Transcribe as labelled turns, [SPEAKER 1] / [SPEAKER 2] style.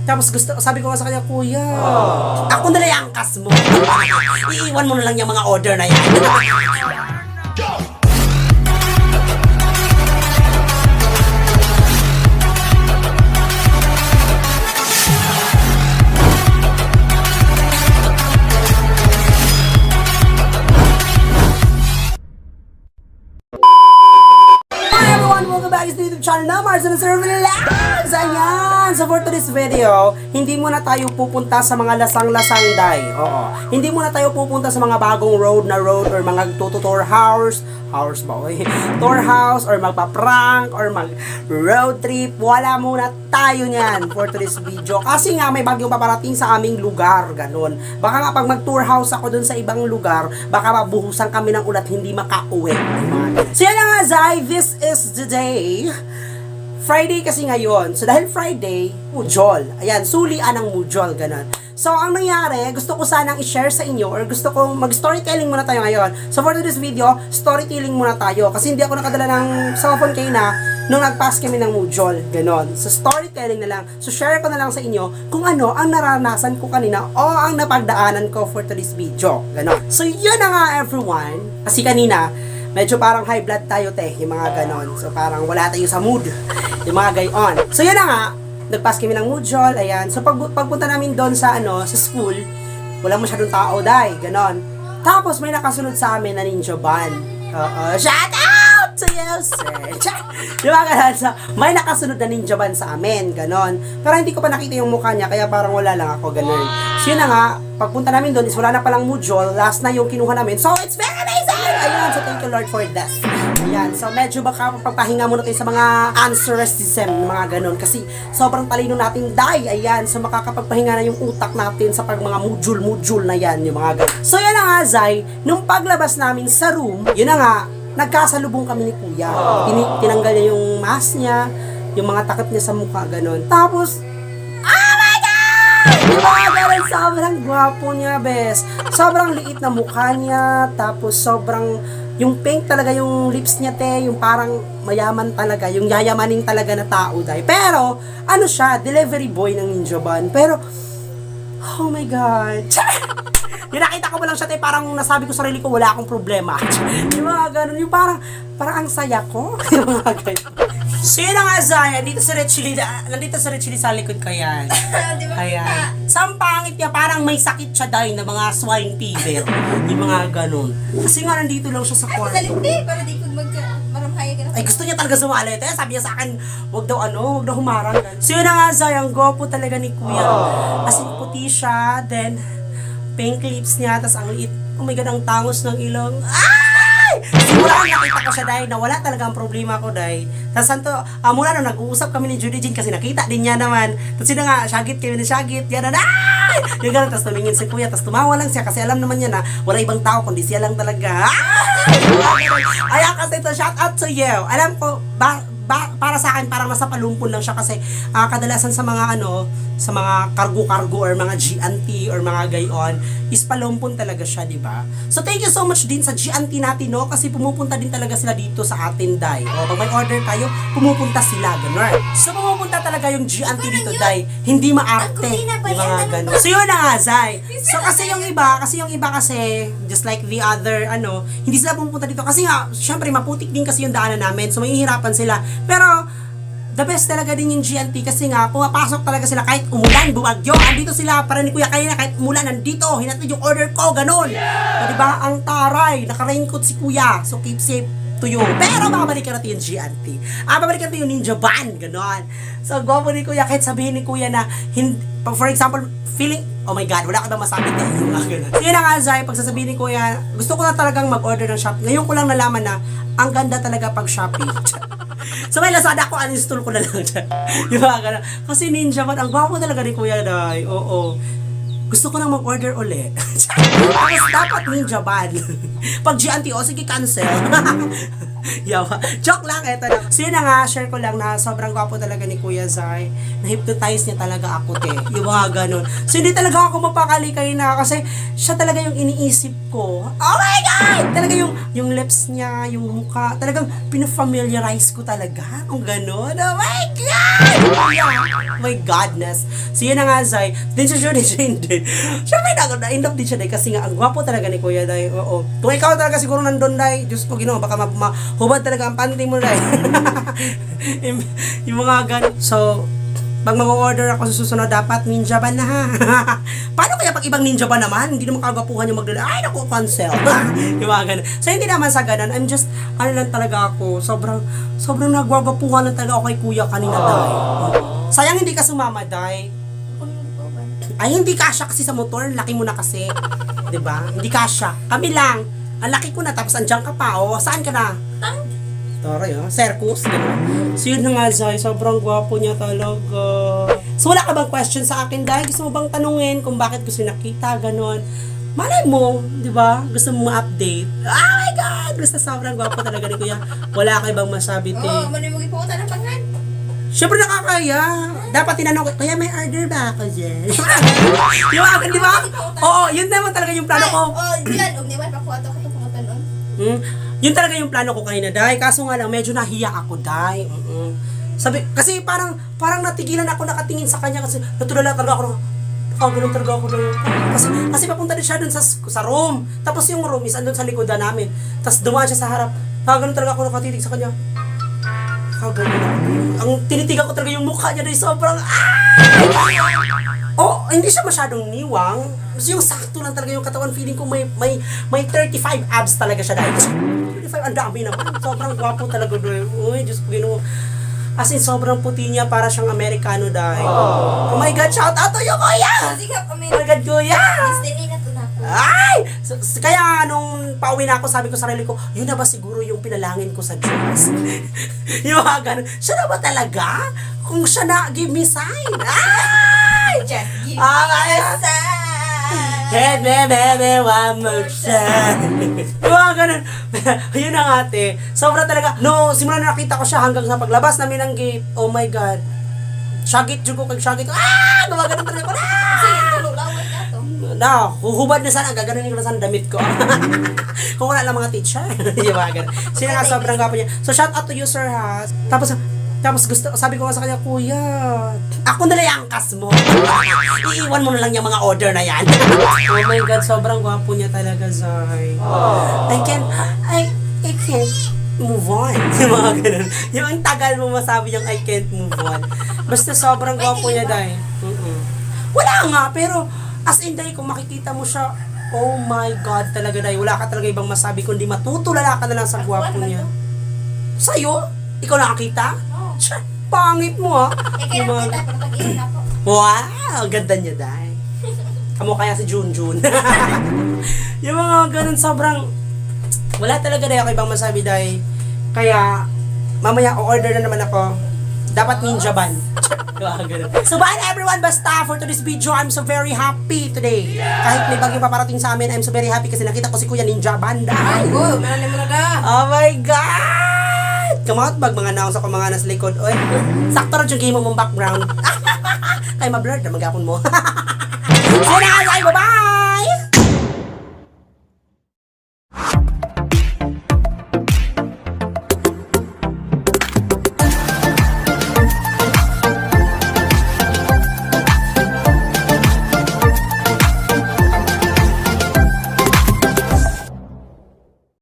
[SPEAKER 1] Tapos sabi ko nga sa kanya, Kuya, ako na lang yung angkas mo. Iiwan mo na lang yung mga order na yan. Welcome back to YouTube channel na Mars and Sir Vlogs! Ayan! So for today's video, hindi muna tayo pupunta sa mga lasang-lasang day. Oo. Hindi muna tayo pupunta sa mga bagong road or mga tour house ba? Tour house or magpa-prank or mag-road trip. Wala muna tayo niyan for today's video. Kasi nga may bagyong paparating sa aming lugar. Ganun. Baka nga pag mag-tour house ako dun sa ibang lugar, baka mabuhusan kami ng ulat hindi makauwi. So yan na nga, Zai. This is the day. Friday kasi ngayon. So dahil Friday, Mujol. Ayan, sulian ng Mujol. Ganun. So, ang nangyari, gusto ko sanang i-share sa inyo or gusto kong mag-storytelling muna tayo ngayon. So, for this video, storytelling muna tayo. Kasi hindi ako nakadala ng cellphone kayo na nung nag-pass kami ng Mujol. Ganon. So, storytelling na lang. So, share ko na lang sa inyo kung ano ang naranasan ko kanina o ang napagdaanan ko for today's video. Ganon. So, yun na nga everyone. Kasi kanina, medyo parang high blood tayo yung mga ganon. So, parang wala tayo sa mood. Yung mga gayon. So, yun na nga. Nagpass kami ng Mujol, ayan. So, pagpunta namin doon sa, sa school, wala masyadong tao, ganon. Tapos, may nakasunod sa amin na ninja van. Shout out to you, sir! Diba, ganon? So, may nakasunod na ninja van sa amin, ganon. Pero hindi ko pa nakita yung mukha niya, kaya parang wala lang ako, ganon. So, yun na nga, pagpunta namin doon is wala na palang Mujol, last na yung kinuha namin. So, it's very amazing! Ayan, so thank you Lord for that. Ayan, so medyo baka pagpahinga muna tayo sa mga answericism, mga ganun. Kasi sobrang talino nating day. Ayan, so makakapagpahinga na yung utak natin sa pag mga mujul na yan, yung mga ganun. So yan na nga, Zai, nung paglabas namin sa room, yun na nga, nagkasalubong kami ni Kuya. Tinanggal niya yung mask niya, yung mga takip niya sa mukha, ganun. Tapos, diba, ganun, sobrang gwapo niya, bes. Sobrang liit na mukha niya, tapos sobrang, yung pink talaga yung lips niya, yung parang mayaman talaga, yung yayamanin talaga na tao, dahil. Pero, ano siya, delivery boy ng Ninja Van. Pero, oh my God. Yung nakita ko mo lang siya, parang nasabi ko sa sarili ko, wala akong problema. Yung mga ganun, yung parang ang saya ko. Yung mga ganun. So yun na nga, Zaya, nandito sa Red Chili sa likod ko yan. Ayan. Sa ang pangit niya, parang may sakit siya dahil na mga swine fever. Yung mga ganun. Kasi nga nandito lang siya sa corner.
[SPEAKER 2] Ay, para di ko maramhaya ka na.
[SPEAKER 1] Ay, gusto niya talaga sumali. Sabi niya sa akin, wag daw humarang. So yun na nga, Zaya, ang gopo talaga ni Kuya. As in, puti siya, then pink lips niya, tas ang liit. Oh my God, ang tangos ng ilong. Simula nakita ko siya dahil na wala talaga ang problema ko dahil. Tapos santo, mula nung nag-uusap kami ni Judy Jean kasi nakita din niya naman. Tapos yun na nga, syagit kami na syagit. Yan na, yung gano'n, tapos tumingin si Kuya, tapos tumawa lang siya kasi alam naman niya na wala ibang tao kundi siya lang talaga. Ayan kasi ito, shout out to you. Alam ko, para sa akin, parang nasa palumpon lang siya kasi kadalasan sa mga sa mga cargo or mga G&T or mga gayon is palumpon talaga siya, di ba? So thank you so much din sa G&T natin, kasi pumupunta din talaga sila dito sa atin, Day. O pag may order tayo, pumupunta sila, gano'n. So pumupunta talaga yung G&T dito, Day. Hindi maarte, di ba nga gano'n. So yun na nga, Zay. So kasi yung iba kasi, just like the other, hindi sila pumupunta dito kasi nga, syempre maputik din kasi yung daanan namin. So mahihirapan sila. Pero, the best talaga din yung G&T kasi nga, pumapasok talaga sila kahit umulan, bumagyo, andito sila, para ni Kuya kanina, kahit umulan, nandito, hinatid yung order ko, ganun. So, diba, ang taray, naka-raincoat si Kuya, so keep safe to you. Pero, babalikan natin yung G&T. Babalikan natin yung Ninja Van, ganun. So, gwapo ni Kuya, kahit sabihin ni Kuya na, for example, feeling, oh my God, wala ka bang masabi tayo, yung mga ganun. So, yun na nga, Zay, pag sasabihin ni Kuya, gusto ko na talagang mag-order ng Shopee. Ngayon ko lang nalaman na, ang ganda talaga pag Shopee. So may Lazada ko, uninstall ko na lang dyan. Yung mga ganun. Kasi Ninja Van, ang gwapo talaga ni Kuya Day. Oo. Gusto ko nang mag-order ulit. Tapos dapat Ninja Van. Pag G&T, sige cancel. Yawa. Joke lang, eto na. So yun na nga, share ko lang na sobrang gwapo talaga ni Kuya Zai. Na-hypnotize niya talaga ako, te. Yung mga ganun. So hindi talaga ako mapakali kayo na kasi siya talaga yung iniisip ko. Oh my God! Talaga yung lips niya, yung mukha, talagang pinafamiliarize ko talaga. Kung ganun. Oh my God! Oh my godness. So yun na nga, Zai. Din siya hindi. Siyempre na-end up din siya, Day, kasi nga, ang gwapo talaga ni Kuya, Day. Oo. Kung ikaw talaga siguro nandun, Day, Diyos ko, Ginoo, baka mahubad talaga ang panty mo, Day. yung mga ganun. So, pag mag-order ako sa susunod, dapat ninja ban na, ha? Paano kaya pag ibang ninja ban naman? Hindi naman kagapuhan yung magdala. Ay, naku, cancel. Yung mga ganun. So, hindi naman sa ganun. I'm just, ano lang talaga ako, sobrang nagwagapuhan lang talaga ako kay Kuya kanina, Day. Sayang hindi ka sumama, Day. Ay, hindi kasya kasi sa motor. Laki mo na kasi. 'Di ba? Hindi kasya. Kami lang. Ang laki ko na. Tapos andyan ka pa. O, saan ka na? Toroy, oh. Circus. Gano'n. So, yun na nga, Zai. Sobrang gwapo niya talaga. So, wala ka bang question sa akin, Dai? Gusto mo bang tanungin kung bakit gusto nakita? Gano'n. Malay mo, 'di ba? Gusto mo ma-update. Oh my God! Gusto sobrang gwapo talaga ni Kuya. Wala ka ibang masabi, te.
[SPEAKER 2] Oo, mali mo ipukutan ng pangan.
[SPEAKER 1] Siyempre nakakaya. Dapat tinanong ko, kaya may order ba ako dyan? Di ba? Oo, yun naman talaga yung plano ko.
[SPEAKER 2] Diyan, umniwan pa ko ato ko pumunta noon.
[SPEAKER 1] Yun talaga yung plano ko kanina, Day. Kaso nga lang, medyo nahiya ako, Day. Sabi, kasi parang natigilan ako nakatingin sa kanya kasi natulala talaga ako. Ganun talaga ako na yun. Kasi papunta din siya dun sa room. Tapos yung room is andun sa likodan namin. Tapos dumaan siya sa harap. Ganun talaga ako nakatitig sa kanya. Ang tinitigan ko talaga yung mukha niya, Day, sobrang hindi siya masyadong niwang. Yung sakto lang talaga yung katawan. Feeling ko may 35 abs talaga siya, Day. 35, ang dami naman. Sobrang gwapo talaga, Day. Uy, Diyos ko, Ginoo. As in, sobrang puti niya, para siyang Amerikano, Day. Oh my God, shout out to you, Kuya!
[SPEAKER 2] Sikap kami.
[SPEAKER 1] Oh my God, Kuya!
[SPEAKER 2] Destiny na to na ako.
[SPEAKER 1] Ay! Kaya nung pauwi na ako, sabi ko sa sarili ko, yun na ba siguro yung pinalangin ko sa Diyos? Yung mga ganun. Siya na ba talaga? Kung siya na, give me sign. Ay!
[SPEAKER 2] Just give me
[SPEAKER 1] Ay!
[SPEAKER 2] a sign.
[SPEAKER 1] Hey, baby, one more time. Yung mga ganun. Yun na nga, ate. Sobra talaga. No, simula na nakita ko siya hanggang sa paglabas namin ng gate. Oh my God. Shagit, jugo kag shagit. Gumagano talaga ko.
[SPEAKER 2] Sige, tulog laway ka to.
[SPEAKER 1] Huhubad na sana, gaganunin ko na sana damit ko. Kung wala lang mga teacher. Yung mga ganun. Sino nga, sobrang gwapo niya. So, shout out to you, sir, ha. Tapos sabi ko nga sa kanya, Kuya, ako na lang yung angkas mo. Iiwan mo na lang yung mga order na yan. Oh my God, sobrang gwapo niya talaga, Zai. I can't move on. Yung mga ganun. Yung ang tagal mo masabi yung I can't move on. Basta sobrang gwapo niya, Dai. Wala nga, pero as in, Dai, kung makikita mo siya, oh my God, talaga, Dai. Wala ka talaga ibang masabi kundi matutulala ka na lang sa gwapo niya. Sa'yo? Ikaw nakakita? Siya, pangit mo, ha?
[SPEAKER 2] Kaya
[SPEAKER 1] Yung mga-
[SPEAKER 2] nakita, pero pag-iin ako.
[SPEAKER 1] Wow! Ganda niya, Dai. Kamo kaya si Junjun. Yung mga ganun, sobrang wala talaga, Dai, ako ibang masabi, Dai. Kaya mamaya o-order na naman ako. Dapat ninja ban. So bye everyone, basta for today's video, I'm so very happy today. Kahit may bagyong paparating sa amin, I'm so very happy kasi nakita ko si Kuya Ninja Banda.
[SPEAKER 2] Wow, malalim mo na ka.
[SPEAKER 1] Oh my God! Kamot bag mga naong sa mga nasa likod. Oy, sakto rin yung game mong background. Kaya ma-blur na magapon mo. So na, bye!